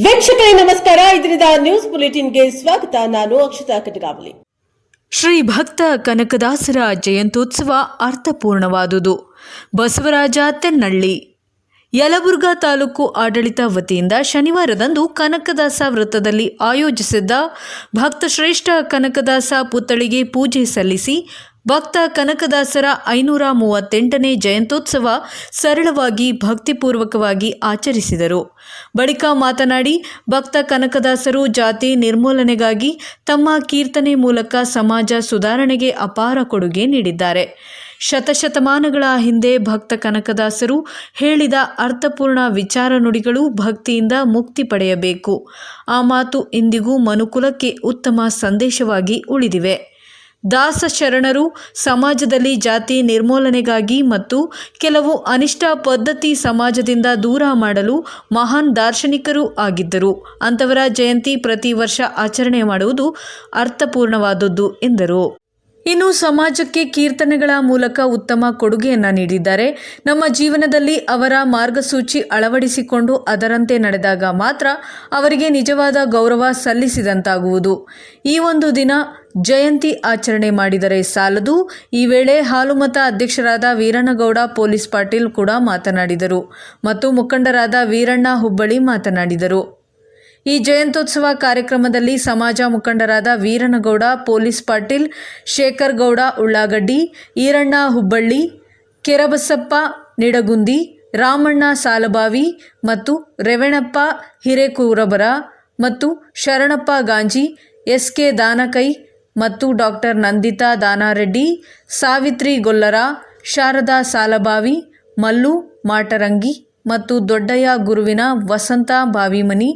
ವೀಕ್ಷಕರೇ ನಮಸ್ಕಾರ. ಇದರಿಂದ ನ್ಯೂಸ್ ಬುಲೆಟಿನ್ಗೆ ಸ್ವಾಗತ. ನಾನು ಅಕ್ಷತಾ ಕಟಗಾವಲಿ. ಶ್ರೀ ಭಕ್ತ ಕನಕದಾಸರ ಜಯಂತ್ಯೋತ್ಸವ ಅರ್ಥಪೂರ್ಣವಾದುದು. ಬಸವರಾಜ ತೆನ್ನಳ್ಳಿ. ಯಲಬುರ್ಗಾ ತಾಲೂಕು ಆಡಳಿತ ವತಿಯಿಂದ ಶನಿವಾರದಂದು ಕನಕದಾಸ ವೃತ್ತದಲ್ಲಿ ಆಯೋಜಿಸಿದ್ದ ಭಕ್ತ ಶ್ರೇಷ್ಠ ಕನಕದಾಸ ಪುತ್ಥಳಿಗೆ ಪೂಜೆ ಸಲ್ಲಿಸಿ ಭಕ್ತ ಕನಕದಾಸರ 538ನೇ ಜಯಂತ್ಯೋತ್ಸವ ಸರಳವಾಗಿ ಭಕ್ತಿಪೂರ್ವಕವಾಗಿ ಆಚರಿಸಿದರು. ಬಳಿಕ ಮಾತನಾಡಿ, ಭಕ್ತ ಕನಕದಾಸರು ಜಾತಿ ನಿರ್ಮೂಲನೆಗಾಗಿ ತಮ್ಮ ಕೀರ್ತನೆ ಮೂಲಕ ಸಮಾಜ ಸುಧಾರಣೆಗೆ ಅಪಾರ ಕೊಡುಗೆ ನೀಡಿದ್ದಾರೆ. ಶತಶತಮಾನಗಳ ಹಿಂದೆ ಭಕ್ತ ಕನಕದಾಸರು ಹೇಳಿದ ಅರ್ಥಪೂರ್ಣ ವಿಚಾರ ನುಡಿಗಳು ಭಕ್ತಿಯಿಂದ ಮುಕ್ತಿ ಪಡೆಯಬೇಕು. ಆ ಮಾತು ಇಂದಿಗೂ ಮನುಕುಲಕ್ಕೆ ಉತ್ತಮ ಸಂದೇಶವಾಗಿ ಉಳಿದಿವೆ. ದಾಸ ಶರಣರು ಸಮಾಜದಲ್ಲಿ ಜಾತಿ ನಿರ್ಮೂಲನೆಗಾಗಿ ಮತ್ತು ಕೆಲವು ಅನಿಷ್ಟ ಪದ್ಧತಿ ಸಮಾಜದಿಂದ ದೂರ ಮಾಡಲು ಮಹಾನ್ ದಾರ್ಶನಿಕರು ಆಗಿದ್ದರು. ಅಂಥವರ ಜಯಂತಿ ಪ್ರತಿ ವರ್ಷ ಆಚರಣೆ ಮಾಡುವುದು ಅರ್ಥಪೂರ್ಣವಾದದ್ದು ಎಂದರು. ಇನ್ನು ಸಮಾಜಕ್ಕೆ ಕೀರ್ತನೆಗಳ ಮೂಲಕ ಉತ್ತಮ ಕೊಡುಗೆಯನ್ನು ನೀಡಿದ್ದಾರೆ. ನಮ್ಮ ಜೀವನದಲ್ಲಿ ಅವರ ಮಾರ್ಗಸೂಚಿ ಅಳವಡಿಸಿಕೊಂಡು ಅದರಂತೆ ನಡೆದಾಗ ಮಾತ್ರ ಅವರಿಗೆ ನಿಜವಾದ ಗೌರವ ಸಲ್ಲಿಸಿದಂತಾಗುವುದು. ಈ ಒಂದು ದಿನ ಜಯಂತಿ ಆಚರಣೆ ಮಾಡಿದರೆ ಸಾಲದು. ಈ ವೇಳೆ ಹಾಲುಮತ ಅಧ್ಯಕ್ಷರಾದ ವೀರಣ್ಣಗೌಡ ಪೊಲೀಸ್ ಪಾಟೀಲ್ ಕೂಡ ಮಾತನಾಡಿದರು ಮತ್ತು ಮುಖಂಡರಾದ ವೀರಣ್ಣ ಹುಬ್ಬಳ್ಳಿ ಮಾತನಾಡಿದರು. ಈ ಜಯಂತ್ಯೋತ್ಸವ ಕಾರ್ಯಕ್ರಮದಲ್ಲಿ ಸಮಾಜ ಮುಖಂಡರಾದ ವೀರನಗೌಡ ಪೊಲೀಸ್ ಪಾಟೀಲ್, ಶೇಖರ್ ಗೌಡ ಉಳ್ಳಾಗಡ್ಡಿ, ಈರಣ್ಣ ಹುಬ್ಬಳ್ಳಿ, ಕೆರಬಸಪ್ಪ ನಿಡಗುಂದಿ, ರಾಮಣ್ಣ ಸಾಲಬಾವಿ ಮತ್ತು ರೇವಣಪ್ಪ ಹಿರೇಕೂರಬರ ಮತ್ತು ಶರಣಪ್ಪ ಗಾಂಜಿ, ಎಸ್.ಕೆ. ದಾನಕೈ ಮತ್ತು ಡಾಕ್ಟರ್ ನಂದಿತಾ ದಾನಾರೆಡ್ಡಿ, ಸಾವಿತ್ರಿ ಗೊಲ್ಲರ, ಶಾರದಾ ಸಾಲಬಾವಿ, ಮಲ್ಲು ಮಾಟರಂಗಿ ಮತ್ತು ದೊಡ್ಡಯ್ಯ ಗುರುವಿನ, ವಸಂತ ಬಾವಿಮನಿ,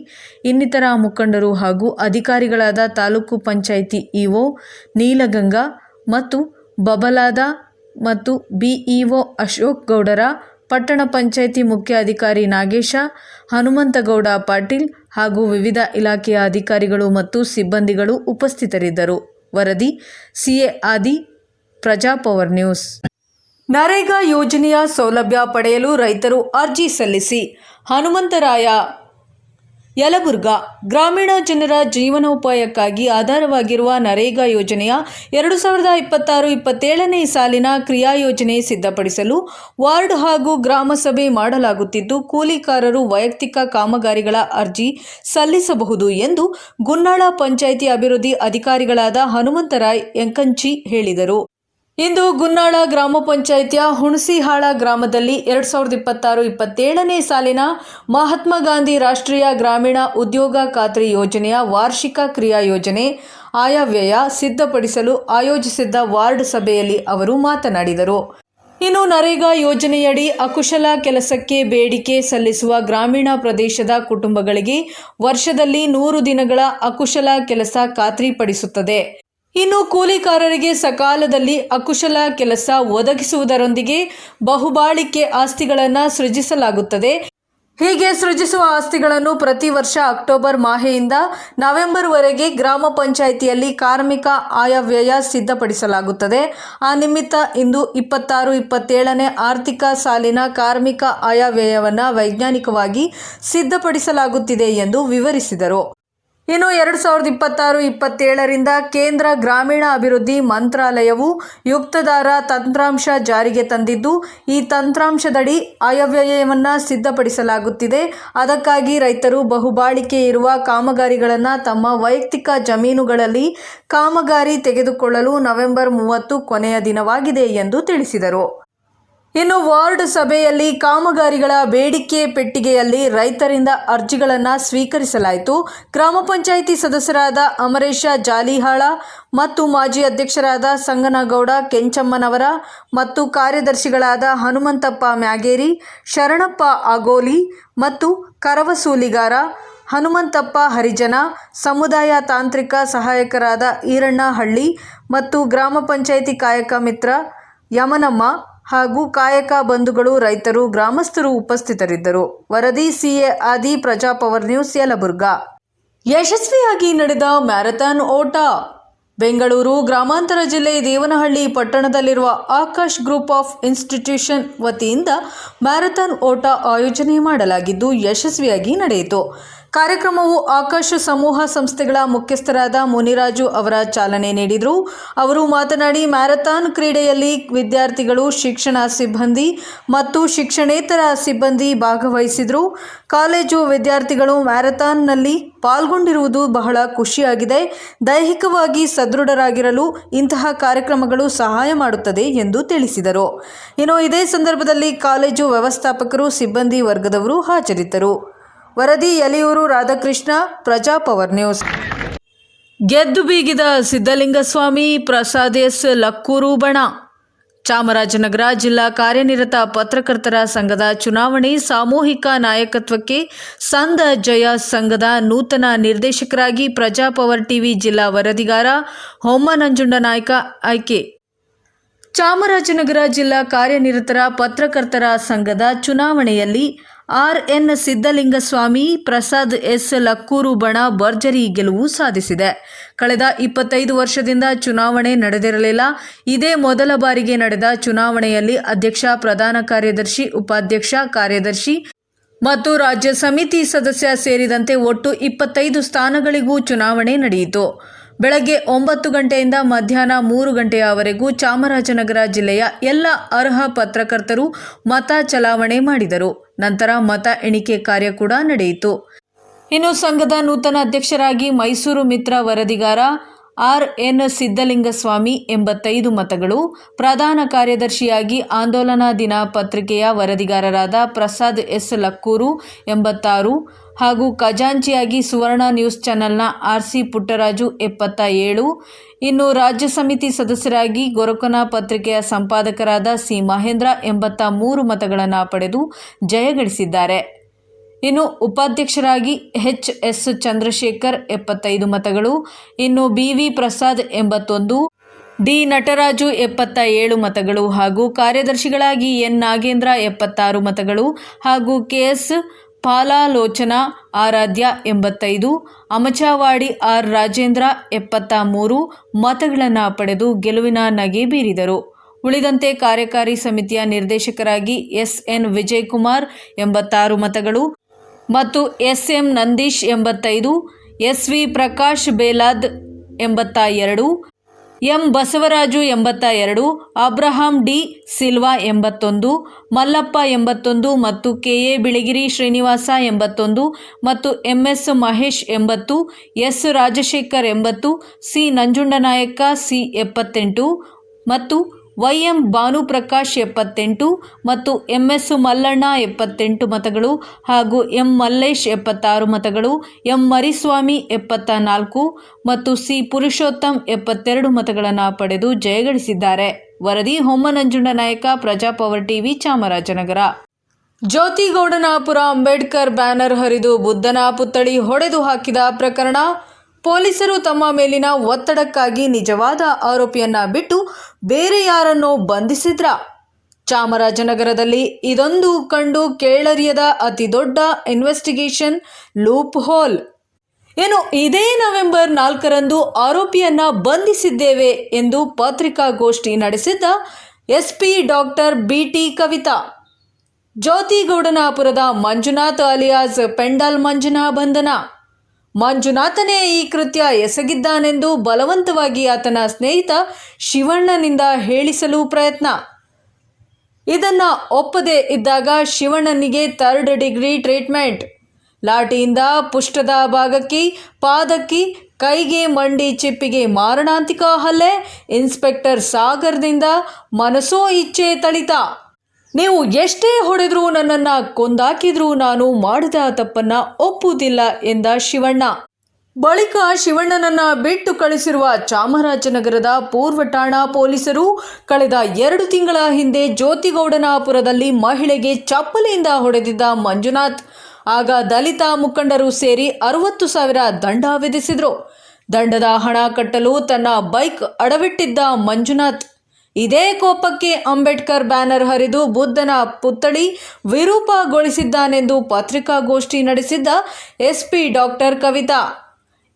ಇನ್ನಿತರ ಮುಖಂಡರು ಹಾಗೂ ಅಧಿಕಾರಿಗಳಾದ ತಾಲೂಕು ಪಂಚಾಯಿತಿ ಇಒ ನೀಲಗಂಗಾ ಮತ್ತು ಬಬಲಾದ ಮತ್ತು ಬಿಇಒ ಅಶೋಕ್ ಗೌಡರ, ಪಟ್ಟಣ ಪಂಚಾಯಿತಿ ಮುಖ್ಯ ಅಧಿಕಾರಿ ನಾಗೇಶ, ಹನುಮಂತಗೌಡ ಪಾಟೀಲ್ ಹಾಗೂ ವಿವಿಧ ಇಲಾಖೆಯ ಅಧಿಕಾರಿಗಳು ಮತ್ತು ಸಿಬ್ಬಂದಿಗಳು ಉಪಸ್ಥಿತರಿದ್ದರು. ವರದಿ ಸಿಎ ಆದಿ, ಪ್ರಜಾಪವರ್ ನ್ಯೂಸ್. ನರೇಗಾ ಯೋಜನೆಯ ಸೌಲಭ್ಯ ಪಡೆಯಲು ರೈತರು ಅರ್ಜಿ ಸಲ್ಲಿಸಿ. ಹನುಮಂತರಾಯ, ಯಲಬುರ್ಗಾ. ಗ್ರಾಮೀಣ ಜನರ ಜೀವನೋಪಾಯಕ್ಕಾಗಿ ಆಧಾರವಾಗಿರುವ ನರೇಗಾ ಯೋಜನೆಯ 2026-27ನೇ ಸಾಲಿನ ಕ್ರಿಯಾಯೋಜನೆ ಸಿದ್ಧಪಡಿಸಲು ವಾರ್ಡ್ ಹಾಗೂ ಗ್ರಾಮ ಸಭೆ ಮಾಡಲಾಗುತ್ತಿದ್ದು, ಕೂಲಿಕಾರರು ವೈಯಕ್ತಿಕ ಕಾಮಗಾರಿಗಳ ಅರ್ಜಿ ಸಲ್ಲಿಸಬಹುದು ಎಂದು ಗುನ್ನಾಳ ಪಂಚಾಯಿತಿ ಅಭಿವೃದ್ಧಿ ಅಧಿಕಾರಿಗಳಾದ ಹನುಮಂತರಾಯ್ ಯಂಕಂಚಿ ಹೇಳಿದರು. ಇಂದು ಗುನ್ನಾಳ ಗ್ರಾಮ ಪಂಚಾಯಿತಿಯ ಹುಣಸಿಹಾಳ ಗ್ರಾಮದಲ್ಲಿ 2026-27ನೇ ಸಾಲಿನ ಮಹಾತ್ಮ ಗಾಂಧಿ ರಾಷ್ಟ್ರೀಯ ಗ್ರಾಮೀಣ ಉದ್ಯೋಗ ಖಾತ್ರಿ ಯೋಜನೆಯ ವಾರ್ಷಿಕ ಕ್ರಿಯಾಯೋಜನೆ ಆಯವ್ಯಯ ಸಿದ್ಧಪಡಿಸಲು ಆಯೋಜಿಸಿದ್ದ ವಾರ್ಡ್ ಸಭೆಯಲ್ಲಿ ಅವರು ಮಾತನಾಡಿದರು. ಇನ್ನು ನರೇಗಾ ಯೋಜನೆಯಡಿ ಅಕುಶಲ ಕೆಲಸಕ್ಕೆ ಬೇಡಿಕೆ ಸಲ್ಲಿಸುವ ಗ್ರಾಮೀಣ ಪ್ರದೇಶದ ಕುಟುಂಬಗಳಿಗೆ ವರ್ಷದಲ್ಲಿ 100 ದಿನಗಳ ಅಕುಶಲ ಕೆಲಸ ಖಾತ್ರಿಪಡಿಸುತ್ತದೆ. ಇನ್ನು ಕೂಲಿಕಾರರಿಗೆ ಸಕಾಲದಲ್ಲಿ ಅಕುಶಲ ಕೆಲಸ ಒದಗಿಸುವುದರೊಂದಿಗೆ ಬಹುಬಾಳಿಕೆ ಆಸ್ತಿಗಳನ್ನು ಸೃಜಿಸಲಾಗುತ್ತದೆ. ಹೀಗೆ ಸೃಜಿಸುವ ಆಸ್ತಿಗಳನ್ನು ಪ್ರತಿ ವರ್ಷ ಅಕ್ಟೋಬರ್ ಮಾಹೆಯಿಂದ ನವೆಂಬರ್ವರೆಗೆ ಗ್ರಾಮ ಪಂಚಾಯಿತಿಯಲ್ಲಿ ಕಾರ್ಮಿಕ ಆಯವ್ಯಯ ಸಿದ್ಧಪಡಿಸಲಾಗುತ್ತದೆ. ಆ ನಿಮಿತ್ತ ಇಂದು 26-27ನೇ ಆರ್ಥಿಕ ಸಾಲಿನ ಕಾರ್ಮಿಕ ಆಯವ್ಯಯವನ್ನು ವೈಜ್ಞಾನಿಕವಾಗಿ ಸಿದ್ಧಪಡಿಸಲಾಗುತ್ತಿದೆ ಎಂದು ವಿವರಿಸಿದರು. ಇನ್ನು 2026-27ರಿಂದ ಕೇಂದ್ರ ಗ್ರಾಮೀಣ ಅಭಿವೃದ್ಧಿ ಮಂತ್ರಾಲಯವು ಯುಕ್ತದಾರ ತಂತ್ರಾಂಶ ಜಾರಿಗೆ ತಂದಿದ್ದು, ಈ ತಂತ್ರಾಂಶದಡಿ ಆಯವ್ಯಯವನ್ನು ಸಿದ್ಧಪಡಿಸಲಾಗುತ್ತಿದೆ. ಅದಕ್ಕಾಗಿ ರೈತರು ಬಹುಬಾಳಿಕೆ ಇರುವ ಕಾಮಗಾರಿಗಳನ್ನು ತಮ್ಮ ವೈಯಕ್ತಿಕ ಜಮೀನುಗಳಲ್ಲಿ ಕಾಮಗಾರಿ ತೆಗೆದುಕೊಳ್ಳಲು ನವೆಂಬರ್ 30 ಕೊನೆಯ ದಿನವಾಗಿದೆ ಎಂದು ತಿಳಿಸಿದರು. ಇನ್ನು ವಾರ್ಡ್ ಸಭೆಯಲ್ಲಿ ಕಾಮಗಾರಿಗಳ ಬೇಡಿಕೆ ಪೆಟ್ಟಿಗೆಯಲ್ಲಿ ರೈತರಿಂದ ಅರ್ಜಿಗಳನ್ನು ಸ್ವೀಕರಿಸಲಾಯಿತು. ಗ್ರಾಮ ಪಂಚಾಯಿತಿ ಸದಸ್ಯರಾದ ಅಮರೇಶ ಜಾಲಿಹಾಳ ಮತ್ತು ಮಾಜಿ ಅಧ್ಯಕ್ಷರಾದ ಸಂಗನಗೌಡ ಕೆಂಚಮ್ಮನವರ ಮತ್ತು ಕಾರ್ಯದರ್ಶಿಗಳಾದ ಹನುಮಂತಪ್ಪ ಮ್ಯಾಗೇರಿ, ಶರಣಪ್ಪ ಆಗೋಲಿ ಮತ್ತು ಕರವಸೂಲಿಗಾರ, ಹನುಮಂತಪ್ಪ ಹರಿಜನ, ಸಮುದಾಯ ತಾಂತ್ರಿಕ ಸಹಾಯಕರಾದ ಈರಣ್ಣ ಹಳ್ಳಿ ಮತ್ತು ಗ್ರಾಮ ಪಂಚಾಯಿತಿ ಕಾಯಕ ಮಿತ್ರ ಯಮನಮ್ಮ ಹಾಗೂ ಕಾಯಕ ಬಂಧುಗಳು, ರೈತರು, ಗ್ರಾಮಸ್ಥರು ಉಪಸ್ಥಿತರಿದ್ದರು. ವರದಿ ಸಿಎ ಆದಿ, ಪ್ರಜಾಪವರ್ ನ್ಯೂಸ್, ಯಲಬುರ್ಗಾ. ಯಶಸ್ವಿಯಾಗಿ ನಡೆದ ಮ್ಯಾರಥಾನ್ ಓಟ. ಬೆಂಗಳೂರು ಗ್ರಾಮಾಂತರ ಜಿಲ್ಲೆ ದೇವನಹಳ್ಳಿ ಪಟ್ಟಣದಲ್ಲಿರುವ ಆಕಾಶ್ ಗ್ರೂಪ್ ಆಫ್ ಇನ್ಸ್ಟಿಟ್ಯೂಷನ್ ವತಿಯಿಂದ ಮ್ಯಾರಥಾನ್ ಓಟ ಆಯೋಜನೆ ಮಾಡಲಾಗಿದ್ದು ಯಶಸ್ವಿಯಾಗಿ ನಡೆಯಿತು. ಕಾರ್ಯಕ್ರಮವು ಆಕಾಶ ಸಮೂಹ ಸಂಸ್ಥೆಗಳ ಮುಖ್ಯಸ್ಥರಾದ ಮುನಿರಾಜು ಅವರ ಚಾಲನೆ ನೀಡಿದರು. ಅವರು ಮಾತನಾಡಿ, ಮ್ಯಾರಥಾನ್ ಕ್ರೀಡೆಯಲ್ಲಿ ವಿದ್ಯಾರ್ಥಿಗಳು, ಶಿಕ್ಷಣ ಸಿಬ್ಬಂದಿ ಮತ್ತು ಶಿಕ್ಷಣೇತರ ಸಿಬ್ಬಂದಿ ಭಾಗವಹಿಸಿದರು. ಕಾಲೇಜು ವಿದ್ಯಾರ್ಥಿಗಳು ಮ್ಯಾರಥಾನ್ನಲ್ಲಿ ಪಾಲ್ಗೊಂಡಿರುವುದು ಬಹಳ ಖುಷಿಯಾಗಿದೆ. ದೈಹಿಕವಾಗಿ ಸದೃಢರಾಗಿರಲು ಇಂತಹ ಕಾರ್ಯಕ್ರಮಗಳು ಸಹಾಯ ಮಾಡುತ್ತದೆ ಎಂದು ತಿಳಿಸಿದರು. ಇನ್ನು ಇದೇ ಸಂದರ್ಭದಲ್ಲಿ ಕಾಲೇಜು ವ್ಯವಸ್ಥಾಪಕರು, ಸಿಬ್ಬಂದಿ ವರ್ಗದವರು ಹಾಜರಿದ್ದರು. ವರದಿ ಯಲಿಯೂರು ರಾಧಾಕೃಷ್ಣ, ಪ್ರಜಾಪವರ್ ನ್ಯೂಸ್. ಗೆದ್ದು ಬೀಗಿದ ಸಿದ್ದಲಿಂಗಸ್ವಾಮಿ, ಪ್ರಸಾದ್ ಎಸ್ ಲಕ್ಕೂರು ಬಣ. ಚಾಮರಾಜನಗರ ಜಿಲ್ಲಾ ಕಾರ್ಯನಿರತ ಪತ್ರಕರ್ತರ ಸಂಘದ ಚುನಾವಣೆ ಸಾಮೂಹಿಕ ನಾಯಕತ್ವಕ್ಕೆ ಸಂದ ಜಯ ಸಂಘದ ನೂತನ ನಿರ್ದೇಶಕರಾಗಿ ಪ್ರಜಾಪವರ್ ಟಿವಿ ಜಿಲ್ಲಾ ವರದಿಗಾರ ಹೊಮ್ಮನಂಜುಂಡನಾಯ್ಕ ಆಯ್ಕೆ. ಚಾಮರಾಜನಗರ ಜಿಲ್ಲಾ ಕಾರ್ಯನಿರತರ ಪತ್ರಕರ್ತರ ಸಂಘದ ಚುನಾವಣೆಯಲ್ಲಿ ಆರ್.ಎನ್. ಸಿದ್ದಲಿಂಗಸ್ವಾಮಿ, ಪ್ರಸಾದ್ ಎಸ್ ಲಕ್ಕೂರು ಬಣ ಭರ್ಜರಿ ಗೆಲುವು ಸಾಧಿಸಿದೆ. ಕಳೆದ 25 ವರ್ಷದಿಂದ ಚುನಾವಣೆ ನಡೆದಿರಲಿಲ್ಲ. ಇದೇ ಮೊದಲ ಬಾರಿಗೆ ನಡೆದ ಚುನಾವಣೆಯಲ್ಲಿ ಅಧ್ಯಕ್ಷ, ಪ್ರಧಾನ ಕಾರ್ಯದರ್ಶಿ, ಉಪಾಧ್ಯಕ್ಷ, ಕಾರ್ಯದರ್ಶಿ ಮತ್ತು ರಾಜ್ಯ ಸಮಿತಿ ಸದಸ್ಯ ಸೇರಿದಂತೆ ಒಟ್ಟು 25 ಸ್ಥಾನಗಳಿಗೂ ಚುನಾವಣೆ ನಡೆಯಿತು. ಬೆಳಗ್ಗೆ 9 ಗಂಟೆಯಿಂದ ಮಧ್ಯಾಹ್ನ 3 ಗಂಟೆಯವರೆಗೂ ಚಾಮರಾಜನಗರ ಜಿಲ್ಲೆಯ ಎಲ್ಲ ಅರ್ಹ ಪತ್ರಕರ್ತರು ಮತ ಚಲಾವಣೆ ಮಾಡಿದರು. ನಂತರ ಮತ ಎಣಿಕೆ ಕಾರ್ಯ ಕೂಡ ನಡೆಯಿತು. ಇನ್ನು ಸಂಘದ ನೂತನ ಅಧ್ಯಕ್ಷರಾಗಿ ಮೈಸೂರು ಮಿತ್ರ ವರದಿಗಾರ ಆರ್.ಎನ್. ಸಿದ್ದಲಿಂಗಸ್ವಾಮಿ 85 ಮತಗಳು, ಪ್ರಧಾನ ಕಾರ್ಯದರ್ಶಿಯಾಗಿ ಆಂದೋಲನಾ ದಿನ ಪತ್ರಿಕೆಯ ವರದಿಗಾರರಾದ ಪ್ರಸಾದ್ ಎಸ್ ಲಕ್ಕೂರು 86 ಹಾಗೂ ಖಜಾಂಚಿಯಾಗಿ ಸುವರ್ಣ ನ್ಯೂಸ್ ಚಾನೆಲ್ನ ಆರ್.ಸಿ. ಪುಟ್ಟರಾಜು 77. ಇನ್ನು ರಾಜ್ಯ ಸಮಿತಿ ಸದಸ್ಯರಾಗಿ ಗೊರಕೊನ ಪತ್ರಿಕೆಯ ಸಂಪಾದಕರಾದ ಸಿ. ಮಹೇಂದ್ರ 83 ಮತಗಳನ್ನು ಪಡೆದು ಜಯಗಳಿಸಿದ್ದಾರೆ. ಇನ್ನು ಉಪಾಧ್ಯಕ್ಷರಾಗಿ ಎಚ್.ಎಸ್. ಚಂದ್ರಶೇಖರ್ 75 ಮತಗಳು, ಇನ್ನು ಬಿ.ವಿ. ಪ್ರಸಾದ್ 81, ಡಿ. ನಟರಾಜು 77 ಮತಗಳು ಹಾಗೂ ಕಾರ್ಯದರ್ಶಿಗಳಾಗಿ ಎನ್. ನಾಗೇಂದ್ರ 76 ಮತಗಳು ಹಾಗೂ ಕೆ.ಎಸ್. ಪಾಲಾಲೋಚನಾ ಆರಾಧ್ಯ 85, ಅಮಚಾವಾಡಿ ಆರ್. ರಾಜೇಂದ್ರ 73 ಮತಗಳನ್ನು ಪಡೆದು ಗೆಲುವಿನ ನಗೆ ಬೀರಿದರು. ಉಳಿದಂತೆ ಕಾರ್ಯಕಾರಿ ಸಮಿತಿಯ ನಿರ್ದೇಶಕರಾಗಿ ಎಸ್.ಎನ್. ವಿಜಯಕುಮಾರ್ 86 ಮತಗಳು ಮತ್ತು S M. Nandish 85, S V. Prakash Belad 82, M. Basavaraju 82, Abraham D. Silva 81, Mallappa 81 ಮತ್ತು ಕೆ.ಎ. ಬಿಳಿಗಿರಿ ಶ್ರೀನಿವಾಸ 81 ಮತ್ತು M S. Mahesh 80, S. Rajashekar 80, C. Nanjundanayaka C. 78 ಮತ್ತು ವೈ.ಎಂ. ಭಾನುಪ್ರಕಾಶ್ 78 ಮತ್ತು ಎಂ.ಎಸ್. ಮಲ್ಲಣ್ಣ 78 ಮತಗಳು ಹಾಗೂ ಎಂ. ಮಲ್ಲೇಶ್ 76 ಮತಗಳು, ಎಂ. ಮರಿಸ್ವಾಮಿ 74 ಮತ್ತು ಸಿ. ಪುರುಷೋತ್ತಮ್ 72 ಮತಗಳನ್ನು ಪಡೆದು ಜಯಗಳಿಸಿದ್ದಾರೆ. ವರದಿ ಹೊಮ್ಮನಂಜುಂಡನಾಯಕ, ಪ್ರಜಾಪವರ್ ಟಿವಿ, ಚಾಮರಾಜನಗರ. ಜ್ಯೋತಿಗೌಡನಾಪುರ ಅಂಬೇಡ್ಕರ್ ಬ್ಯಾನರ್ ಹರಿದು ಬುದ್ಧನ ಪುತ್ಥಳಿ ಹೊಡೆದು ಹಾಕಿದ ಪ್ರಕರಣ. ಪೊಲೀಸರು ತಮ್ಮ ಮೇಲಿನ ಒತ್ತಡಕ್ಕಾಗಿ ನಿಜವಾದ ಆರೋಪಿಯನ್ನ ಬಿಟ್ಟು ಬೇರೆ ಯಾರನ್ನೋ ಬಂಧಿಸಿದ್ರ? ಚಾಮರಾಜನಗರದಲ್ಲಿ ಇದೊಂದು ಕಂಡು ಕೇಳರಿಯದ ಅತಿ ದೊಡ್ಡ ಇನ್ವೆಸ್ಟಿಗೇಷನ್ ಲೂಪ್ ಹೋಲ್. ಏನು, ಇದೇ ನವೆಂಬರ್ 4ರಂದು ಆರೋಪಿಯನ್ನ ಬಂಧಿಸಿದ್ದೇವೆ ಎಂದು ಪತ್ರಿಕಾಗೋಷ್ಠಿ ನಡೆಸಿದ್ದ ಎಸ್ಪಿ ಡಾಕ್ಟರ್ ಬಿ.ಟಿ. ಕವಿತಾ. ಜ್ಯೋತಿಗೌಡನಾಪುರದ ಮಂಜುನಾಥ್ ಅಲಿಯಾಸ್ ಪೆಂಡಲ್ ಮಂಜುನಾ ಬಂಧನ. ಮಂಜುನಾಥನೇ ಈ ಕೃತ್ಯ ಎಸಗಿದ್ದಾನೆಂದು ಬಲವಂತವಾಗಿ ಆತನ ಸ್ನೇಹಿತ ಶಿವಣ್ಣನಿಂದ ಹೇಳಿಸಲು ಪ್ರಯತ್ನ. ಇದನ್ನ ಒಪ್ಪದೇ ಇದ್ದಾಗ ಶಿವಣ್ಣನಿಗೆ 3rd ಡಿಗ್ರಿ ಟ್ರೀಟ್ಮೆಂಟ್. ಲಾಠಿಯಿಂದ ಪುಷ್ಟದ ಭಾಗಕ್ಕೆ, ಪಾದಕ್ಕೆ, ಕೈಗೆ, ಮಂಡಿ ಚಿಪ್ಪಿಗೆ ಮಾರಣಾಂತಿಕ ಹಲ್ಲೆ. ಇನ್ಸ್ಪೆಕ್ಟರ್ ಸಾಗರ್ದಿಂದ ಮನಸೋ ಇಚ್ಛೆ ತಳಿತ. ನೀವು ಎಷ್ಟೇ ಹೊಡೆದ್ರೂ, ನನ್ನನ್ನು ಕೊಂದಾಕಿದ್ರೂ ನಾನು ಮಾಡಿದ ತಪ್ಪನ್ನ ಒಪ್ಪುವುದಿಲ್ಲ ಎಂದ ಶಿವಣ್ಣ. ಬಳಿಕ ಶಿವಣ್ಣನನ್ನ ಬಿಟ್ಟು ಕಳಿಸಿರುವ ಚಾಮರಾಜನಗರದ ಪೂರ್ವ ಠಾಣಾ ಪೊಲೀಸರು ಕಳೆದ 2 ತಿಂಗಳ ಹಿಂದೆ ಜ್ಯೋತಿಗೌಡನಾಪುರದಲ್ಲಿ ಮಹಿಳೆಗೆ ಚಪ್ಪಲಿಯಿಂದ ಹೊಡೆದಿದ್ದ ಮಂಜುನಾಥ್. ಆಗ ದಲಿತ ಮುಖಂಡರು ಸೇರಿ 60,000 ದಂಡ ವಿಧಿಸಿದ್ರು. ದಂಡದ ಹಣ ಕಟ್ಟಲು ತನ್ನ ಬೈಕ್ ಅಡವಿಟ್ಟಿದ್ದ ಮಂಜುನಾಥ್ ಇದೇ ಕೋಪಕ್ಕೆ ಅಂಬೇಡ್ಕರ್ ಬ್ಯಾನರ್ ಹರಿದು ಬುದ್ಧನ ಪುತ್ಥಳಿ ವಿರೂಪಗೊಳಿಸಿದ್ದಾನೆಂದು ಪತ್ರಿಕಾಗೋಷ್ಠಿ ನಡೆಸಿದ್ದ ಎಸ್ಪಿ ಡಾಕ್ಟರ್ ಕವಿತಾ.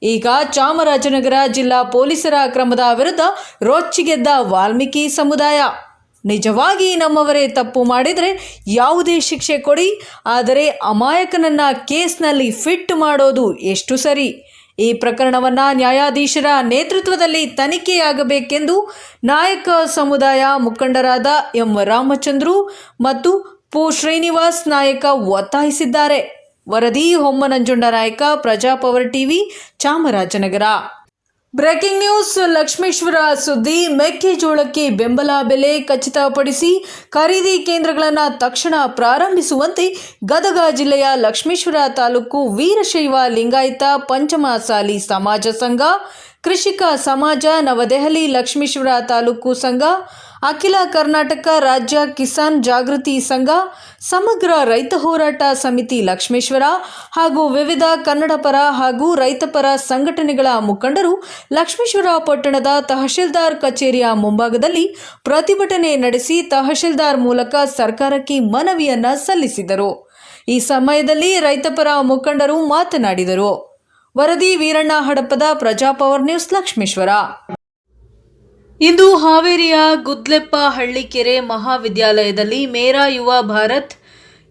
ಈಗ ಚಾಮರಾಜನಗರ ಜಿಲ್ಲಾ ಪೊಲೀಸರ ಕ್ರಮದ ವಿರುದ್ಧ ರೊಚ್ಚಿಗೆದ್ದ ವಾಲ್ಮೀಕಿ ಸಮುದಾಯ. ನಿಜವಾಗಿ ನಮ್ಮವರೇ ತಪ್ಪು ಮಾಡಿದರೆ ಯಾವುದೇ ಶಿಕ್ಷೆ ಕೊಡಿ, ಆದರೆ ಅಮಾಯಕನನ್ನು ಕೇಸ್ನಲ್ಲಿ ಫಿಟ್ ಮಾಡೋದು ಎಷ್ಟು ಸರಿ? ಈ ಪ್ರಕರಣವನ್ನು ನ್ಯಾಯಾಧೀಶರ ನೇತೃತ್ವದಲ್ಲಿ ತನಿಖೆಯಾಗಬೇಕೆಂದು ನಾಯಕ ಸಮುದಾಯ ಮುಖಂಡರಾದ ಎಂ ರಾಮಚಂದ್ರು ಮತ್ತು ಪು ಶ್ರೀನಿವಾಸ್ ನಾಯಕ ಒತ್ತಾಯಿಸಿದ್ದಾರೆ. ವರದಿ Hommananjundanayaka, Praja Power TV, Chamarajanagar. Breaking news. Lakshmeshwar ಸುದ್ದಿ. ಮೆಕ್ಕೆಜೋಳಕ್ಕೆ ಬೆಂಬಲ ಬೆಲೆ ಖಚಿತಪಡಿಸಿ ಖರೀದಿ ಕೇಂದ್ರಗಳನ್ನು ತಕ್ಷಣ ಪ್ರಾರಂಭಿಸುವಂತೆ ಗದಗ ಜಿಲ್ಲೆಯ ಲಕ್ಷ್ಮೇಶ್ವರ ತಾಲೂಕು ವೀರಶೈವ ಲಿಂಗಾಯತ ಪಂಚಮಸಾಲಿ ಸಮಾಜ ಸಂಘ, ಕೃಷಿಕ ಸಮಾಜ, ನವದೆಹಲಿ ಲಕ್ಷ್ಮೇಶ್ವರ ತಾಲೂಕು ಸಂಘ, ಅಖಿಲ ಕರ್ನಾಟಕ ರಾಜ್ಯ ಕಿಸಾನ್ ಜಾಗೃತಿ ಸಂಘ, ಸಮಗ್ರ ರೈತ ಹೋರಾಟ ಸಮಿತಿ ಲಕ್ಷ್ಮೇಶ್ವರ ಹಾಗೂ ವಿವಿಧ ಕನ್ನಡಪರ ಹಾಗೂ ರೈತಪರ ಸಂಘಟನೆಗಳ ಮುಖಂಡರು ಲಕ್ಷ್ಮೇಶ್ವರ ಪಟ್ಟಣದ ತಹಶೀಲ್ದಾರ್ ಕಚೇರಿಯ ಮುಂಭಾಗದಲ್ಲಿ ಪ್ರತಿಭಟನೆ ನಡೆಸಿ ತಹಶೀಲ್ದಾರ್ ಮೂಲಕ ಸರ್ಕಾರಕ್ಕೆ ಮನವಿಯನ್ನ ಸಲ್ಲಿಸಿದರು. ಈ ಸಮಯದಲ್ಲಿ ರೈತಪರ ಮುಖಂಡರು ಮಾತನಾಡಿದರು. ವರದಿ ವೀರಣ್ಣ ಹಡಪದ, ಪ್ರಜಾಪವರ್ ನ್ಯೂಸ್, ಲಕ್ಷ್ಮೇಶ್ವರ. ಇಂದು ಹಾವೇರಿಯ ಗುದ್ಲೆಪ್ಪ ಹಳ್ಳಿಕೆರೆ ಮಹಾವಿದ್ಯಾಲಯದಲ್ಲಿ ಮೇರಾ ಯುವ ಭಾರತ್,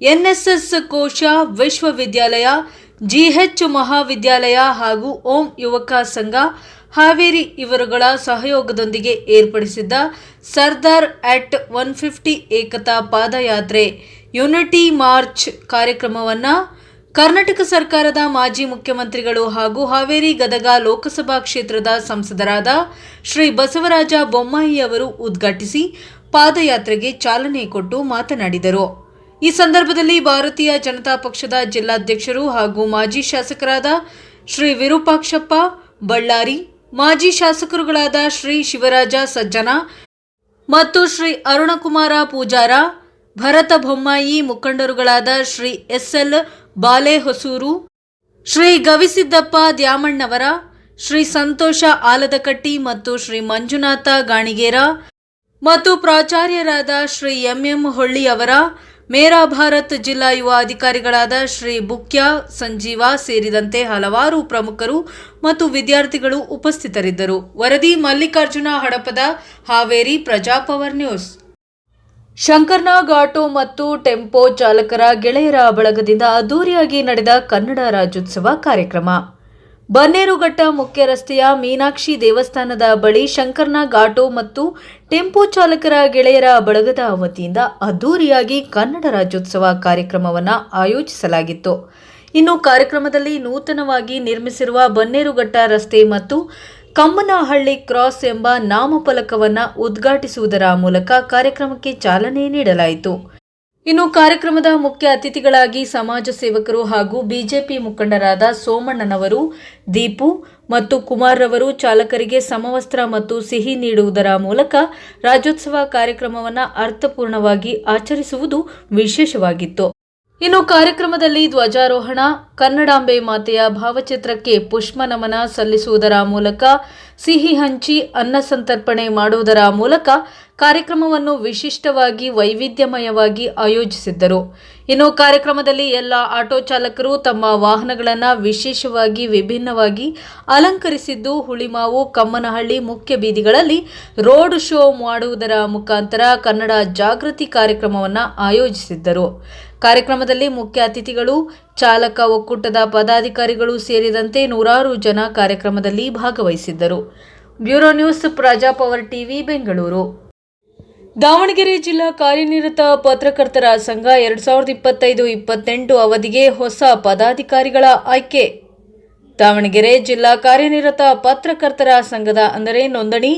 ಎನ್ಎಸ್ಎಸ್ ಕೋಶ, ವಿಶ್ವವಿದ್ಯಾಲಯ, ಜಿಎಚ್ ಮಹಾವಿದ್ಯಾಲಯ ಹಾಗೂ ಓಂ ಯುವಕ ಸಂಘ ಹಾವೇರಿ ಇವರುಗಳ ಸಹಯೋಗದೊಂದಿಗೆ ಏರ್ಪಡಿಸಿದ್ದ ಸರ್ದಾರ್ ಅಟ್ 150 ಏಕತಾ ಪಾದಯಾತ್ರೆ ಯುನಿಟಿ ಮಾರ್ಚ್ ಕಾರ್ಯಕ್ರಮವನ್ನು ಕರ್ನಾಟಕ ಸರ್ಕಾರದ ಮಾಜಿ ಮುಖ್ಯಮಂತ್ರಿಗಳು ಹಾಗೂ ಹಾವೇರಿ ಗದಗ ಲೋಕಸಭಾ ಕ್ಷೇತ್ರದ ಸಂಸದರಾದ ಶ್ರೀ ಬಸವರಾಜ ಬೊಮ್ಮಾಯಿ ಅವರು ಉದ್ಘಾಟಿಸಿ ಪಾದಯಾತ್ರೆಗೆ ಚಾಲನೆ ಕೊಟ್ಟು ಮಾತನಾಡಿದರು. ಈ ಸಂದರ್ಭದಲ್ಲಿ ಭಾರತೀಯ ಜನತಾ ಪಕ್ಷದ ಜಿಲ್ಲಾಧ್ಯಕ್ಷರು ಹಾಗೂ ಮಾಜಿ ಶಾಸಕರಾದ ಶ್ರೀ ವಿರೂಪಾಕ್ಷಪ್ಪ ಬಳ್ಳಾರಿ, ಮಾಜಿ ಶಾಸಕರುಗಳಾದ ಶ್ರೀ ಶಿವರಾಜ ಸಜ್ಜನ ಮತ್ತು ಶ್ರೀ ಅರುಣಕುಮಾರ ಪೂಜಾರ, ಭರತ ಬೊಮ್ಮಾಯಿ, ಮುಖಂಡರುಗಳಾದ ಶ್ರೀ ಎಸ್ಎಲ್ ಬಾಲೆಹೊಸೂರು, ಶ್ರೀ ಗವಿಸಿದ್ದಪ್ಪ ದ್ಯಾಮಣ್ಣವರ, ಶ್ರೀ ಸಂತೋಷ ಆಲದಕಟ್ಟಿ ಮತ್ತು ಶ್ರೀ ಮಂಜುನಾಥ ಗಾಣಿಗೇರ ಮತ್ತು ಪ್ರಾಚಾರ್ಯರಾದ ಶ್ರೀ ಎಂಎಂ ಹೊಳ್ಳಿ ಅವರ, ಮೇರಾ ಭಾರತ್ ಜಿಲ್ಲಾ ಯುವ ಅಧಿಕಾರಿಗಳಾದ ಶ್ರೀ ಬುಕ್ಯ ಸಂಜೀವ ಸೇರಿದಂತೆ ಹಲವಾರು ಪ್ರಮುಖರು ಮತ್ತು ವಿದ್ಯಾರ್ಥಿಗಳು ಉಪಸ್ಥಿತರಿದ್ದರು. ವರದಿ ಮಲ್ಲಿಕಾರ್ಜುನ ಹಡಪದ, ಹಾವೇರಿ, ಪ್ರಜಾಪವರ್ ನ್ಯೂಸ್. ಶಂಕರ್ನಾಗ್ ಆಟೋ ಮತ್ತು ಟೆಂಪೋ ಚಾಲಕರ ಗೆಳೆಯರ ಬಳಗದಿಂದ ಅದ್ದೂರಿಯಾಗಿ ನಡೆದ ಕನ್ನಡ ರಾಜ್ಯೋತ್ಸವ ಕಾರ್ಯಕ್ರಮ. ಬನ್ನೇರುಘಟ್ಟ ಮುಖ್ಯ ರಸ್ತೆಯ ಮೀನಾಕ್ಷಿ ದೇವಸ್ಥಾನದ ಬಳಿ ಶಂಕರ್ನಾಗ್ ಆಟೋ ಮತ್ತು ಟೆಂಪೋ ಚಾಲಕರ ಗೆಳೆಯರ ಬಳಗದ ವತಿಯಿಂದ ಅದ್ದೂರಿಯಾಗಿ ಕನ್ನಡ ರಾಜ್ಯೋತ್ಸವ ಕಾರ್ಯಕ್ರಮವನ್ನು ಆಯೋಜಿಸಲಾಗಿತ್ತು. ಇನ್ನು ಕಾರ್ಯಕ್ರಮದಲ್ಲಿ ನೂತನವಾಗಿ ನಿರ್ಮಿಸಿರುವ ಬನ್ನೇರುಘಟ್ಟ ರಸ್ತೆ ಮತ್ತು ಕಮ್ಮನಹಳ್ಳಿ ಕ್ರಾಸ್ ಎಂಬ ನಾಮಫಲಕವನ್ನು ಉದ್ಘಾಟಿಸುವುದರ ಮೂಲಕ ಕಾರ್ಯಕ್ರಮಕ್ಕೆ ಚಾಲನೆ ನೀಡಲಾಯಿತು. ಇನ್ನು ಕಾರ್ಯಕ್ರಮದ ಮುಖ್ಯ ಅತಿಥಿಗಳಾಗಿ ಸಮಾಜ ಸೇವಕರು ಹಾಗೂ ಬಿಜೆಪಿ ಮುಖಂಡರಾದ ಸೋಮಣ್ಣನವರು, ದೀಪು ಮತ್ತು ಕುಮಾರ್ ರವರು ಚಾಲಕರಿಗೆ ಸಮವಸ್ತ್ರ ಮತ್ತು ಸಿಹಿ ನೀಡುವುದರ ಮೂಲಕ ರಾಜ್ಯೋತ್ಸವ ಕಾರ್ಯಕ್ರಮವನ್ನು ಅರ್ಥಪೂರ್ಣವಾಗಿ ಆಚರಿಸುವುದು ವಿಶೇಷವಾಗಿತ್ತು. ಇನ್ನು ಕಾರ್ಯಕ್ರಮದಲ್ಲಿ ಧ್ವಜಾರೋಹಣ, ಕನ್ನಡಾಂಬೆ ಮಾತೆಯ ಭಾವಚಿತ್ರಕ್ಕೆ ಪುಷ್ಪ ನಮನ ಸಲ್ಲಿಸುವುದರ ಮೂಲಕ ಸಿಹಿ ಹಂಚಿ ಅನ್ನ ಸಂತರ್ಪಣೆ ಮಾಡುವುದರ ಮೂಲಕ ಕಾರ್ಯಕ್ರಮವನ್ನು ವಿಶಿಷ್ಟವಾಗಿ ವೈವಿಧ್ಯಮಯವಾಗಿ ಆಯೋಜಿಸಿದ್ದರು. ಇನ್ನು ಕಾರ್ಯಕ್ರಮದಲ್ಲಿ ಎಲ್ಲ ಆಟೋ ಚಾಲಕರು ತಮ್ಮ ವಾಹನಗಳನ್ನು ವಿಶೇಷವಾಗಿ ವಿಭಿನ್ನವಾಗಿ ಅಲಂಕರಿಸಿದ್ದು, ಹುಳಿಮಾವು, ಕಮ್ಮನಹಳ್ಳಿ ಮುಖ್ಯ ಬೀದಿಗಳಲ್ಲಿ ರೋಡ್ ಶೋ ಮಾಡುವುದರ ಮುಖಾಂತರ ಕನ್ನಡ ಜಾಗೃತಿ ಕಾರ್ಯಕ್ರಮವನ್ನು ಆಯೋಜಿಸಿದ್ದರು. ಕಾರ್ಯಕ್ರಮದಲ್ಲಿ ಮುಖ್ಯ ಅತಿಥಿಗಳು, ಚಾಲಕ ಒಕ್ಕೂಟದ ಪದಾಧಿಕಾರಿಗಳು ಸೇರಿದಂತೆ ನೂರಾರು ಜನ ಕಾರ್ಯಕ್ರಮದಲ್ಲಿ ಭಾಗವಹಿಸಿದ್ದರು. Bureau news, Praja Power TV, Bengaluru. Davanagere ಜಿಲ್ಲಾ ಕಾರ್ಯನಿರತ ಪತ್ರಕರ್ತರ ಸಂಘ 2025-28 ಅವಧಿಗೆ ಹೊಸ ಪದಾಧಿಕಾರಿಗಳ ಆಯ್ಕೆ. ದಾವಣಗೆರೆ ಜಿಲ್ಲಾ ಕಾರ್ಯನಿರತ ಪತ್ರಕರ್ತರ ಸಂಘದ ಅಂದರೆ ನೋಂದಣಿ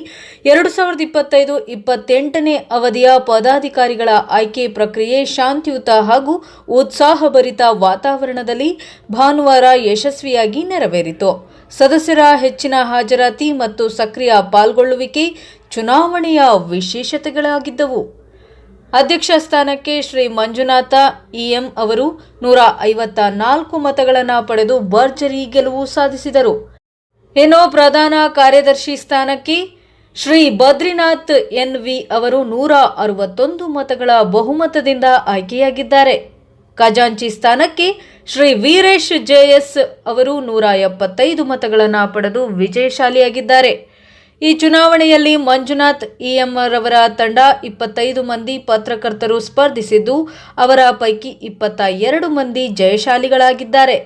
2025-28 ಅವಧಿಯ ಪದಾಧಿಕಾರಿಗಳ ಆಯ್ಕೆ ಪ್ರಕ್ರಿಯೆ ಶಾಂತಿಯುತ ಹಾಗೂ ಉತ್ಸಾಹಭರಿತ ವಾತಾವರಣದಲ್ಲಿ ಭಾನುವಾರ ಯಶಸ್ವಿಯಾಗಿ ನೆರವೇರಿತು. ಸದಸ್ಯರ ಹೆಚ್ಚಿನ ಹಾಜರಾತಿ ಮತ್ತು ಸಕ್ರಿಯ ಪಾಲ್ಗೊಳ್ಳುವಿಕೆ ಚುನಾವಣೆಯ ವಿಶೇಷತೆಗಳಾಗಿದ್ದವು. ಅಧ್ಯಕ್ಷ ಸ್ಥಾನಕ್ಕೆ ಶ್ರೀ ಮಂಜುನಾಥ ಇಎಂ ಅವರು 154 ಮತಗಳನ್ನು ಪಡೆದು ಭರ್ಜರಿ ಗೆಲುವು ಸಾಧಿಸಿದರು. ಇನ್ನು ಪ್ರಧಾನ ಕಾರ್ಯದರ್ಶಿ ಸ್ಥಾನಕ್ಕೆ ಶ್ರೀ ಬದ್ರಿನಾಥ್ ಎನ್ವಿ ಅವರು 161 ಮತಗಳ ಬಹುಮತದಿಂದ ಆಯ್ಕೆಯಾಗಿದ್ದಾರೆ. ಖಜಾಂಚಿ ಸ್ಥಾನಕ್ಕೆ ಶ್ರೀ ವೀರೇಶ್ ಜೆಎಸ್ ಅವರು 175 ಮತಗಳನ್ನು ಪಡೆದು ವಿಜಯಶಾಲಿಯಾಗಿದ್ದಾರೆ. ಈ ಚುನಾವಣೆಯಲ್ಲಿ ಮಂಜುನಾಥ್ ಇಎಂ ರವರ ತಂಡ 25 ಮಂದಿ ಪತ್ರಕರ್ತರು ಸ್ಪರ್ಧಿಸಿದ್ದು, ಅವರ ಪೈಕಿ 22 ಮಂದಿ ಜಯಶಾಲಿಗಳಾಗಿದ್ದಾರೆ.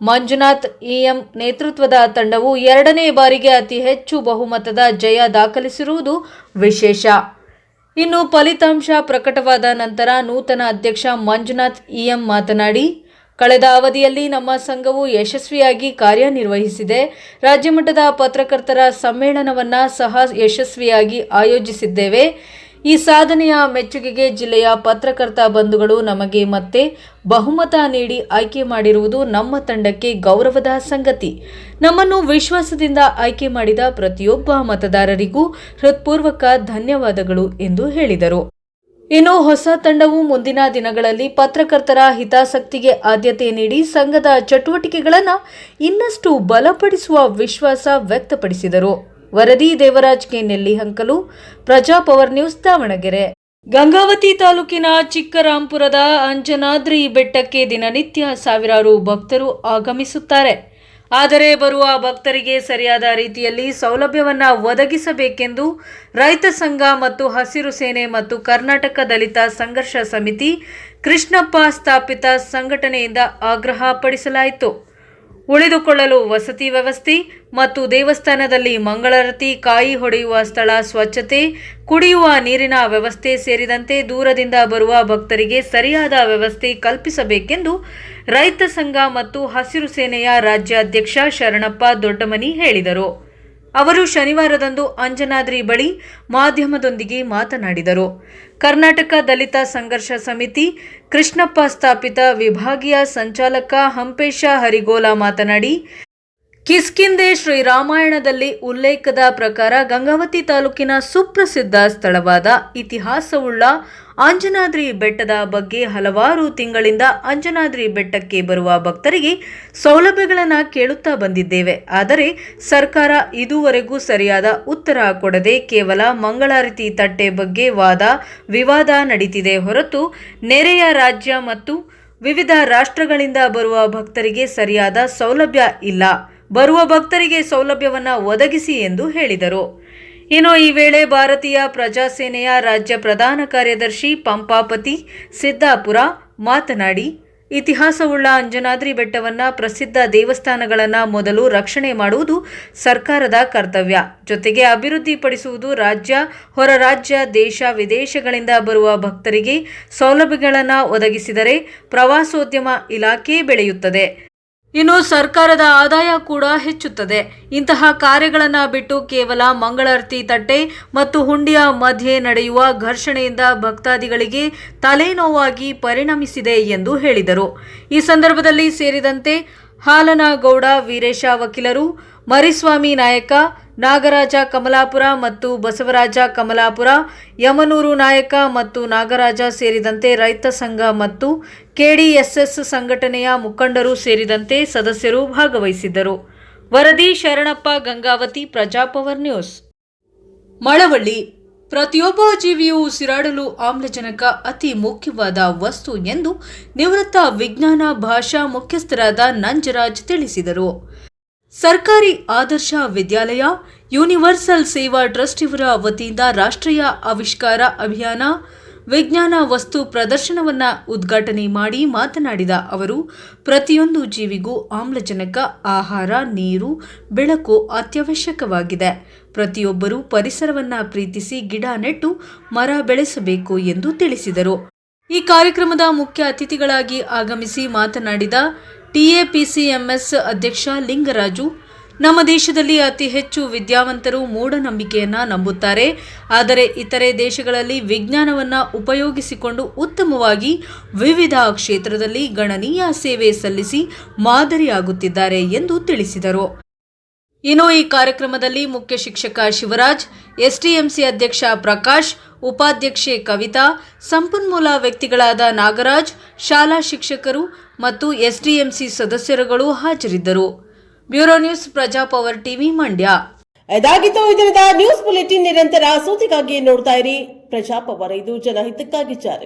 ಮಂಜುನಾಥ್ ಇಎಂ ನೇತೃತ್ವದ ತಂಡವು 2ನೇ ಬಾರಿಗೆ ಅತಿ ಹೆಚ್ಚು ಬಹುಮತದ ಜಯ ದಾಖಲಿಸಿರುವುದು ವಿಶೇಷ. ಇನ್ನು ಫಲಿತಾಂಶ ಪ್ರಕಟವಾದ ನಂತರ ನೂತನ ಅಧ್ಯಕ್ಷ ಮಂಜುನಾಥ್ ಇಎಂ ಮಾತನಾಡಿ, ಕಳೆದ ಅವಧಿಯಲ್ಲಿ ನಮ್ಮ ಸಂಘವು ಯಶಸ್ವಿಯಾಗಿ ಕಾರ್ಯನಿರ್ವಹಿಸಿದೆ. ರಾಜ್ಯಮಟ್ಟದ ಪತ್ರಕರ್ತರ ಸಮ್ಮೇಳನವನ್ನು ಸಹ ಯಶಸ್ವಿಯಾಗಿ ಆಯೋಜಿಸಿದ್ದೇವೆ. ಈ ಸಾಧನೆಯ ಮೆಚ್ಚುಗೆಗೆ ಜಿಲ್ಲೆಯ ಪತ್ರಕರ್ತ ಬಂಧುಗಳು ನಮಗೆ ಮತ್ತೆ ಬಹುಮತ ನೀಡಿ ಆಯ್ಕೆ ಮಾಡಿರುವುದು ನಮ್ಮ ತಂಡಕ್ಕೆ ಗೌರವದ ಸಂಗತಿ. ನಮ್ಮನ್ನು ವಿಶ್ವಾಸದಿಂದ ಆಯ್ಕೆ ಮಾಡಿದ ಪ್ರತಿಯೊಬ್ಬ ಮತದಾರರಿಗೂ ಹೃತ್ಪೂರ್ವಕ ಧನ್ಯವಾದಗಳು ಎಂದು ಹೇಳಿದರು. ಇನ್ನು ಹೊಸ ತಂಡವು ಮುಂದಿನ ದಿನಗಳಲ್ಲಿ ಪತ್ರಕರ್ತರ ಹಿತಾಸಕ್ತಿಗೆ ಆದ್ಯತೆ ನೀಡಿ ಸಂಘದ ಚಟುವಟಿಕೆಗಳನ್ನು ಇನ್ನಷ್ಟು ಬಲಪಡಿಸುವ ವಿಶ್ವಾಸ ವ್ಯಕ್ತಪಡಿಸಿದರು. ವರದಿ ದೇವರಾಜ್ ಕೆ ನೆಲ್ಲಿಹಂಕಲು, ಪ್ರಜಾಪವರ್ ನ್ಯೂಸ್, ದಾವಣಗೆರೆ. ಗಂಗಾವತಿ ತಾಲೂಕಿನ ಚಿಕ್ಕರಾಂಪುರದ ಅಂಜನಾದ್ರಿ ಬೆಟ್ಟಕ್ಕೆ ದಿನನಿತ್ಯ ಸಾವಿರಾರು ಭಕ್ತರು ಆಗಮಿಸುತ್ತಾರೆ. ಆದರೆ ಬರುವ ಭಕ್ತರಿಗೆ ಸರಿಯಾದ ರೀತಿಯಲ್ಲಿ ಸೌಲಭ್ಯವನ್ನು ಒದಗಿಸಬೇಕೆಂದು ರೈತ ಸಂಘ ಮತ್ತು ಹಸಿರು ಸೇನೆ ಮತ್ತು ಕರ್ನಾಟಕ ದಲಿತ ಸಂಘರ್ಷ ಸಮಿತಿ ಕೃಷ್ಣಪ್ಪ ಸ್ಥಾಪಿತ ಸಂಘಟನೆಯಿಂದ ಆಗ್ರಹ ಪಡಿಸಲಾಯಿತು. ಉಳಿದುಕೊಳ್ಳಲು ವಸತಿ ವ್ಯವಸ್ಥೆ ಮತ್ತು ದೇವಸ್ಥಾನದಲ್ಲಿ ಮಂಗಳಾರತಿ, ಕಾಯಿ ಹೊಡೆಯುವ ಸ್ಥಳ, ಸ್ವಚ್ಛತೆ, ಕುಡಿಯುವ ನೀರಿನ ವ್ಯವಸ್ಥೆ ಸೇರಿದಂತೆ ದೂರದಿಂದ ಬರುವ ಭಕ್ತರಿಗೆ ಸರಿಯಾದ ವ್ಯವಸ್ಥೆ ಕಲ್ಪಿಸಬೇಕೆಂದು ರೈತ ಸಂಘ ಮತ್ತು ಹಸಿರು ಸೇನೆಯ ರಾಜ್ಯಾಧ್ಯಕ್ಷ ಶರಣಪ್ಪ ದೊಡ್ಡಮನಿ ಹೇಳಿದರು. ಅವರು ಶನಿವಾರದಂದು ಅಂಜನಾದ್ರಿ ಬಳಿ ಮಾಧ್ಯಮದೊಂದಿಗೆ ಮಾತನಾಡಿದರು. ಕರ್ನಾಟಕ ದಲಿತ ಸಂಘರ್ಷ ಸಮಿತಿ ಕೃಷ್ಣಪ್ಪ ಸ್ಥಾಪಿತ ವಿಭಾಗೀಯ ಸಂಚಾಲಕ ಹಂಪೇಶ ಹರಿಗೋಲ ಮಾತನಾಡಿ, ಕಿಷ್ಕಿಂಧೆ ಶ್ರೀರಾಮಾಯಣದಲ್ಲಿ ಉಲ್ಲೇಖದ ಪ್ರಕಾರ ಗಂಗಾವತಿ ತಾಲೂಕಿನ ಸುಪ್ರಸಿದ್ಧ ಸ್ಥಳವಾದ ಇತಿಹಾಸವುಳ್ಳ ಅಂಜನಾದ್ರಿ ಬೆಟ್ಟದ ಬಗ್ಗೆ ಹಲವಾರು ತಿಂಗಳಿಂದ ಅಂಜನಾದ್ರಿ ಬೆಟ್ಟಕ್ಕೆ ಬರುವ ಭಕ್ತರಿಗೆ ಸೌಲಭ್ಯಗಳನ್ನು ಕೇಳುತ್ತಾ ಬಂದಿದ್ದೇವೆ. ಆದರೆ ಸರ್ಕಾರ ಇದುವರೆಗೂ ಸರಿಯಾದ ಉತ್ತರ ಕೊಡದೆ ಕೇವಲ ಮಂಗಳಾರತಿ ತಟ್ಟೆ ಬಗ್ಗೆ ವಾದ ವಿವಾದ ನಡೀತಿದೆ ಹೊರತು ನೆರೆಯ ರಾಜ್ಯ ಮತ್ತು ವಿವಿಧ ರಾಷ್ಟ್ರಗಳಿಂದ ಬರುವ ಭಕ್ತರಿಗೆ ಸರಿಯಾದ ಸೌಲಭ್ಯ ಇಲ್ಲ. ಬರುವ ಭಕ್ತರಿಗೆ ಸೌಲಭ್ಯವನ್ನು ಒದಗಿಸಿ ಎಂದು ಹೇಳಿದರು. ಇನ್ನು ಈ ವೇಳೆ ಭಾರತೀಯ ಪ್ರಜಾಸೇನೆಯ ರಾಜ್ಯ ಪ್ರಧಾನ ಕಾರ್ಯದರ್ಶಿ ಪಂಪಾಪತಿ ಸಿದ್ದಾಪುರ ಮಾತನಾಡಿ, ಇತಿಹಾಸವುಳ್ಳ ಅಂಜನಾದ್ರಿ ಬೆಟ್ಟವನ್ನು ಪ್ರಸಿದ್ಧ ದೇವಸ್ಥಾನಗಳನ್ನು ಮೊದಲು ರಕ್ಷಣೆ ಮಾಡುವುದು ಸರ್ಕಾರದ ಕರ್ತವ್ಯ. ಜೊತೆಗೆ ಅಭಿವೃದ್ಧಿಪಡಿಸುವುದು ರಾಜ್ಯ, ಹೊರ ರಾಜ್ಯ, ದೇಶ ವಿದೇಶಗಳಿಂದ ಬರುವ ಭಕ್ತರಿಗೆ ಸೌಲಭ್ಯಗಳನ್ನು ಒದಗಿಸಿದರೆ ಪ್ರವಾಸೋದ್ಯಮ ಇಲಾಖೆ ಬೆಳೆಯುತ್ತದೆ. ಇನ್ನು ಸರ್ಕಾರದ ಆದಾಯ ಕೂಡ ಹೆಚ್ಚುತ್ತದೆ. ಇಂತಹ ಕಾರ್ಯಗಳನ್ನು ಬಿಟ್ಟು ಕೇವಲ ಮಂಗಳಾರತಿ ತಟ್ಟೆ ಮತ್ತು ಹುಂಡಿಯ ಮಧ್ಯೆ ನಡೆಯುವ ಘರ್ಷಣೆಯಿಂದ ಭಕ್ತಾದಿಗಳಿಗೆ ತಲೆನೋವಾಗಿ ಪರಿಣಮಿಸಿದೆ ಎಂದು ಹೇಳಿದರು. ಈ ಸಂದರ್ಭದಲ್ಲಿ ಸೇರಿದಂತೆ ಹಾಲನಗೌಡ ವೀರೇಶ ವಕೀಲರು, ಮರಿಸ್ವಾಮಿ ನಾಯಕ, ನಾಗರಾಜ ಕಮಲಾಪುರ ಮತ್ತು ಬಸವರಾಜ ಕಮಲಾಪುರ, ಯಮನೂರು ನಾಯಕ ಮತ್ತು ನಾಗರಾಜ ಸೇರಿದಂತೆ ರೈತ ಸಂಘ ಮತ್ತು ಕೆಡಿಎಸ್ಎಸ್ ಸಂಘಟನೆಯ ಮುಖಂಡರು ಸೇರಿದಂತೆ ಸದಸ್ಯರು ಭಾಗವಹಿಸಿದ್ದರು. ವರದಿ ಶರಣಪ್ಪ ಗಂಗಾವತಿ, ಪ್ರಜಾಪವರ್ ನ್ಯೂಸ್. ಮಳವಳ್ಳಿ. ಪ್ರತಿಯೊಬ್ಬ ಜೀವಿಯೂ ಉಸಿರಾಡಲು ಆಮ್ಲಜನಕ ಅತಿ ಮುಖ್ಯವಾದ ವಸ್ತು ಎಂದು ನಿವೃತ್ತ ವಿಜ್ಞಾನ ಭಾಷಾ ಮುಖ್ಯಸ್ಥರಾದ ನಂಜರಾಜ್ ತಿಳಿಸಿದರು. ಸರ್ಕಾರಿ ಆದರ್ಶ ವಿದ್ಯಾಲಯ, ಯೂನಿವರ್ಸಲ್ ಸೇವಾ ಟ್ರಸ್ಟ್ ಇವರ ವತಿಯಿಂದ ರಾಷ್ಟ್ರೀಯ ಆವಿಷ್ಕಾರ ಅಭಿಯಾನ ವಿಜ್ಞಾನ ವಸ್ತು ಪ್ರದರ್ಶನವನ್ನು ಉದ್ಘಾಟನೆ ಮಾಡಿ ಮಾತನಾಡಿದ ಅವರು, ಪ್ರತಿಯೊಂದು ಜೀವಿಗೂ ಆಮ್ಲಜನಕ, ಆಹಾರ, ನೀರು, ಬೆಳಕು ಅತ್ಯವಶ್ಯಕವಾಗಿದೆ. ಪ್ರತಿಯೊಬ್ಬರೂ ಪರಿಸರವನ್ನು ಪ್ರೀತಿಸಿ ಗಿಡ ನೆಟ್ಟು ಮರ ಬೆಳೆಸಬೇಕು ಎಂದು ತಿಳಿಸಿದರು. ಈ ಕಾರ್ಯಕ್ರಮದ ಮುಖ್ಯ ಅತಿಥಿಗಳಾಗಿ ಆಗಮಿಸಿ ಮಾತನಾಡಿದ ಟಿಎಪಿಸಿಎಂಎಸ್ ಅಧ್ಯಕ್ಷ ಲಿಂಗರಾಜು, ನಮ್ಮ ದೇಶದಲ್ಲಿ ಅತಿ ಹೆಚ್ಚು ವಿದ್ಯಾವಂತರು ಮೂಢನಂಬಿಕೆಯನ್ನು ನಂಬುತ್ತಾರೆ. ಆದರೆ ಇತರೆ ದೇಶಗಳಲ್ಲಿ ವಿಜ್ಞಾನವನ್ನು ಉಪಯೋಗಿಸಿಕೊಂಡು ಉತ್ತಮವಾಗಿ ವಿವಿಧ ಕ್ಷೇತ್ರದಲ್ಲಿ ಗಣನೀಯ ಸೇವೆ ಸಲ್ಲಿಸಿ ಮಾದರಿಯಾಗುತ್ತಿದ್ದಾರೆ ಎಂದು ತಿಳಿಸಿದರು. ಇನ್ನು ಈ ಕಾರ್ಯಕ್ರಮದಲ್ಲಿ ಮುಖ್ಯ ಶಿಕ್ಷಕ ಶಿವರಾಜ್, ಎಸ್ಟಿಎಂಸಿ ಅಧ್ಯಕ್ಷ ಪ್ರಕಾಶ್, ಉಪಾಧ್ಯಕ್ಷೆ ಕವಿತಾ, ಸಂಪನ್ಮೂಲ ವ್ಯಕ್ತಿಗಳಾದ ನಾಗರಾಜ್, ಶಾಲಾ ಶಿಕ್ಷಕರು ಮತ್ತು ಎಸ್ಡಿಎಂಸಿ ಸದಸ್ಯರುಗಳು ಹಾಜರಿದ್ದರು. Bureau news, Praja Power TV, Mandya. ಇದಾಗಿತ್ತು ಇದರಿಂದ ನ್ಯೂಸ್ ಬುಲೆಟಿನ್. ನಿರಂತರ ಸುದ್ದಿಗಾಗಿ ನೋಡ್ತಾ ಇರಿ ಪ್ರಜಾಪವರ್. ಇದು ಜನಹಿತಕ್ಕಾಗಿ ಜಾರಿ.